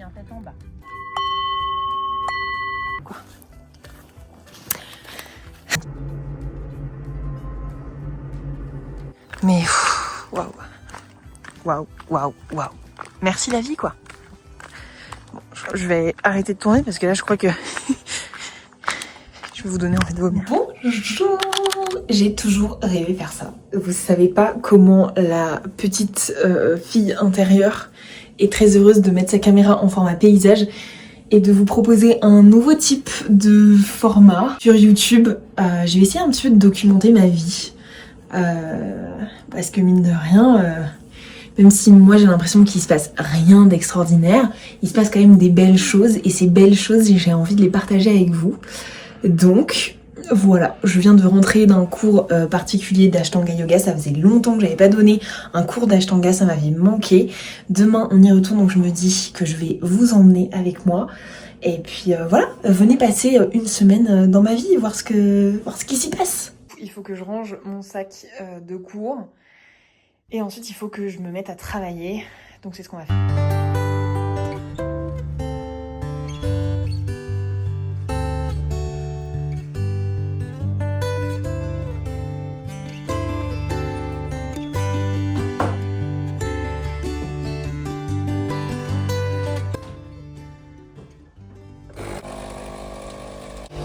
viens tête en bas. Quoi? Mais waouh, waouh, waouh, waouh. Merci la vie quoi. Bon, je vais arrêter de tourner parce que là je crois que je vais vous donner envie de vomir. Bonjour. J'ai toujours rêvé faire ça. Vous savez pas comment la petite fille intérieure est très heureuse de mettre sa caméra en format paysage et de vous proposer un nouveau type de format sur YouTube. Je vais essayer un petit peu de documenter ma vie. Parce que mine de rien, même si moi j'ai l'impression qu'il se passe rien d'extraordinaire, il se passe quand même des belles choses et ces belles choses j'ai envie de les partager avec vous. Donc voilà, je viens de rentrer d'un cours particulier d'Ashtanga Yoga, ça faisait longtemps que j'avais pas donné un cours d'Ashtanga, ça m'avait manqué. Demain on y retourne donc je me dis que je vais vous emmener avec moi. Et puis voilà, venez passer une semaine dans ma vie, voir ce qui s'y passe. Il faut que je range mon sac de cours et ensuite il faut que je me mette à travailler, donc c'est ce qu'on va faire.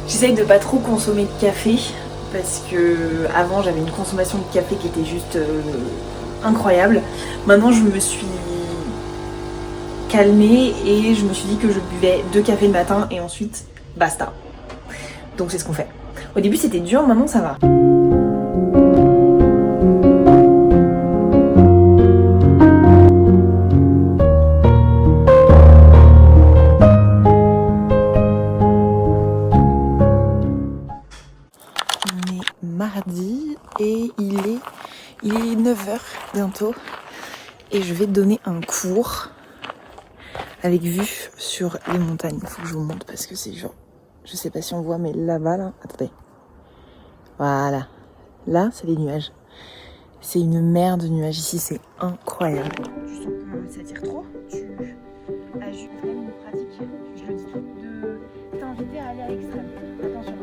J'essaye de pas trop consommer de café parce que avant j'avais une consommation de café qui était juste incroyable. Maintenant je me suis calmée et je me suis dit que je buvais 2 cafés le matin et ensuite basta. Donc c'est ce qu'on fait. Au début c'était dur, maintenant ça va. Mardi et il est 9h bientôt et je vais donner un cours avec vue sur les montagnes. Il faut que je vous montre parce que c'est genre, je sais pas si on voit mais là-bas là, attendez, voilà, là c'est les nuages, c'est une mer de nuages ici, c'est incroyable. Tu sens que ça tire trop, tu ajoutes quand même une pratique, je le dis, de t'inviter à aller à l'extrême. Attention,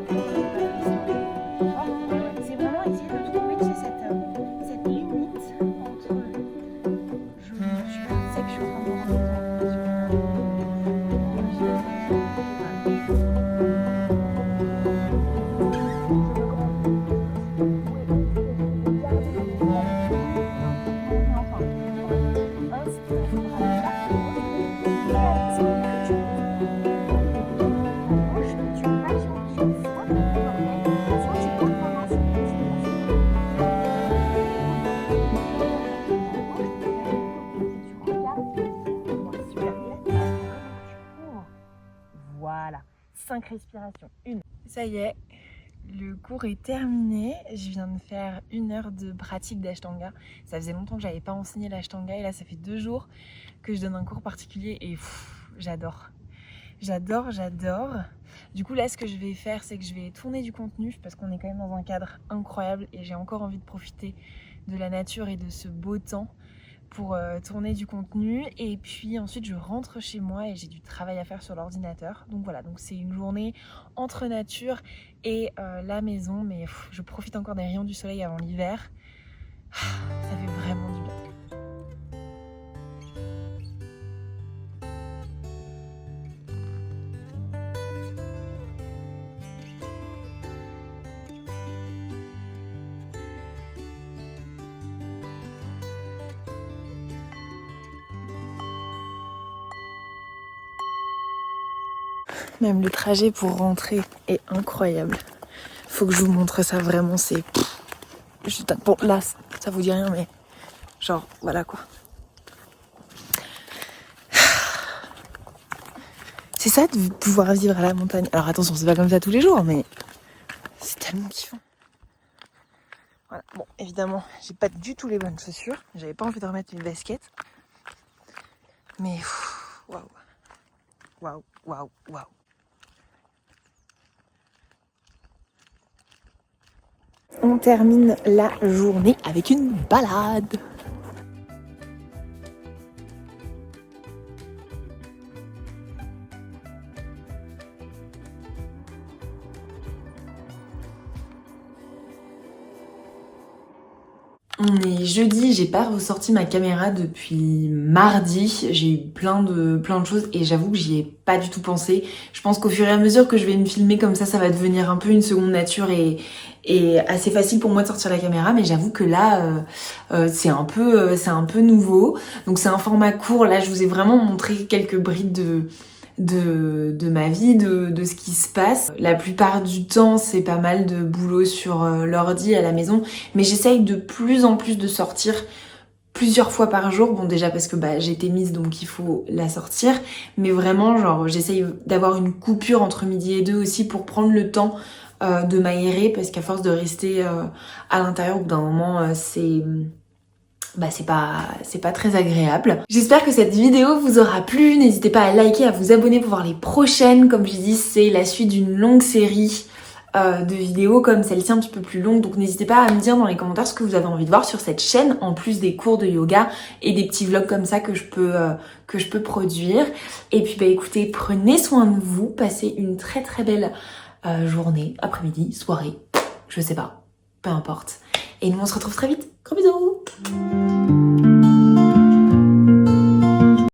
c'est vraiment essayer de trouver cette limite entre je sais que je suis en train de me rendre Voilà, 5 respirations, 1. Ça y est, le cours est terminé. Je viens de faire 1 heure de pratique d'Ashtanga. Ça faisait longtemps que j'avais pas enseigné l'Ashtanga et là ça fait 2 jours que je donne un cours particulier et j'adore. J'adore. Du coup là ce que je vais faire c'est que je vais tourner du contenu parce qu'on est quand même dans un cadre incroyable et j'ai encore envie de profiter de la nature et de ce beau temps pour tourner du contenu et puis ensuite je rentre chez moi et j'ai du travail à faire sur l'ordinateur. Donc voilà, donc c'est une journée entre nature et la maison, mais je profite encore des rayons du soleil avant l'hiver. Ça fait vraiment du bien. Même le trajet pour rentrer est incroyable. Faut que je vous montre ça vraiment, c'est... Bon là, ça vous dit rien mais... Genre, voilà quoi. C'est ça de pouvoir vivre à la montagne. Alors attention, c'est pas comme ça tous les jours, mais... C'est tellement kiffant. Voilà, bon, évidemment, j'ai pas du tout les bonnes chaussures. J'avais pas envie de remettre mes baskets. Mais... Waouh. On termine la journée avec une balade. On est jeudi, j'ai pas ressorti ma caméra depuis mardi. J'ai eu plein de choses et j'avoue que j'y ai pas du tout pensé. Je pense qu'au fur et à mesure que je vais me filmer comme ça va devenir un peu une seconde nature et assez facile pour moi de sortir la caméra. Mais j'avoue que là, c'est un peu nouveau. Donc c'est un format court. Là, je vous ai vraiment montré quelques brides de ma vie, de ce qui se passe. La plupart du temps, c'est pas mal de boulot sur l'ordi à la maison, mais j'essaye de plus en plus de sortir plusieurs fois par jour. Bon, déjà parce que j'ai été mise, donc il faut la sortir, mais vraiment, genre, j'essaye d'avoir une coupure entre midi et 2 aussi pour prendre le temps de m'aérer, parce qu'à force de rester à l'intérieur, au bout d'un moment, c'est pas très agréable. J'espère que cette vidéo vous aura plu. N'hésitez pas à liker, à vous abonner pour voir les prochaines. Comme je dis, c'est la suite d'une longue série de vidéos comme celle-ci, un petit peu plus longue. Donc n'hésitez pas à me dire dans les commentaires ce que vous avez envie de voir sur cette chaîne, en plus des cours de yoga et des petits vlogs comme ça que je peux produire. Et puis écoutez, prenez soin de vous, passez une très très belle journée, après-midi, soirée, je sais pas, peu importe. Et nous on se retrouve très vite. Gros bisous.